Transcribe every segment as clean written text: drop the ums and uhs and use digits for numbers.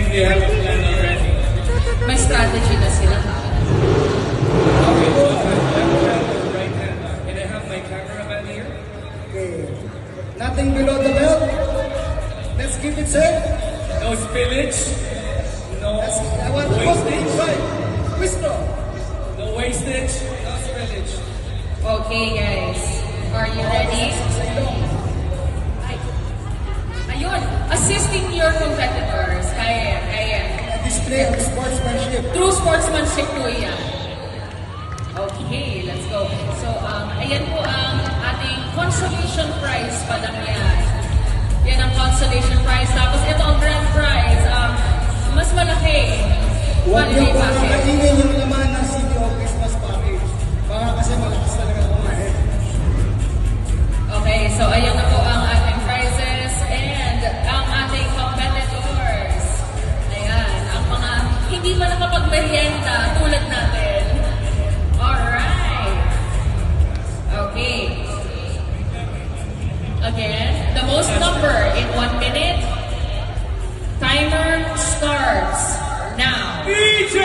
think they have a plan already. May strategy na sila. Okay, so right hand. Can I have my cameraman here? Okay. Nothing below the belt. Let's keep it safe. No spillage. No I want to wastage. Wisdom. No wastage. No spillage. Okay, guys. Are you ready? Ayun, assisting your competitors. Kaya, kaya. A display of sportsmanship. True sportsmanship po yan. Okay, let's go. So, ayan po ang ating consolation prize pa lang yan. Yan ang consolation prize. Tapos ito ang grand prize. Mas malaki. Huwag niyo Holiday po package. kainin yung laman ng CDO Christmas package. Baka kasi malakas talaga kumain. Okay, so ayan na po ang ating prizes and ang ating competitors. Ayan, ang mga hindi pa nakapag-merienda tulad natin. Alright. Okay. Again, the most number in 1 minute. Timer starts now. DJ!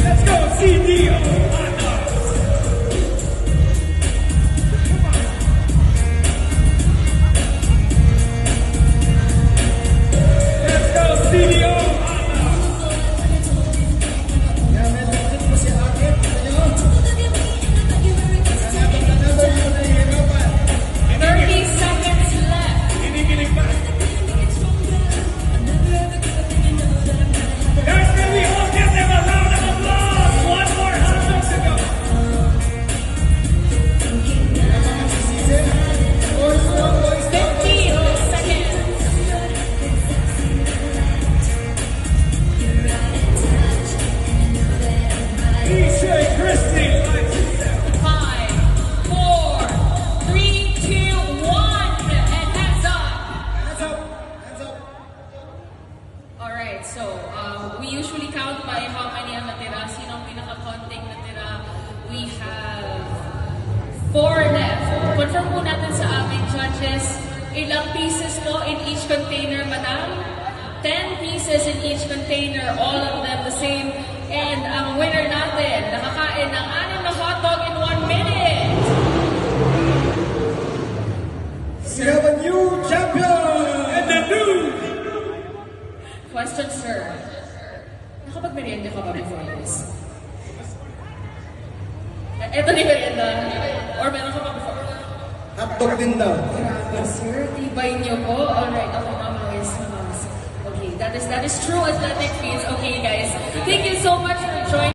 Let's go, CDO! Let's go, CDO! Kaya may lapit po si Akit. Ano? Another po nahihirapan. 30 seconds left. Kinikilig pa. Guys, can we all give them a round of applause? One more half to go. Boys down, boys down. 15 seconds. DJ Christie. 5, 4, 3, 2, 1, and hands up. Hands up. Hands up. Alright, so we usually count by how many ang natira. Sino ang pinaka-konting natira? We have 4 left. Confirm po natin sa aming judges. Ilang pieces po in each container, madam? 10 pieces in each container, all of them the same. And ang winner natin, nakakain ng 6 na hotdog in 1 minute. We have a new champion. And the new. Question, sir. Nakapag-merienda ka ba before this? Ito ni merienda. Or meron ka pa before? Hotdog din daw. Sir, tibay niyo po. Alright, okay, mama is okay, that is true athletic feats. Okay, guys. Thank you so much for joining.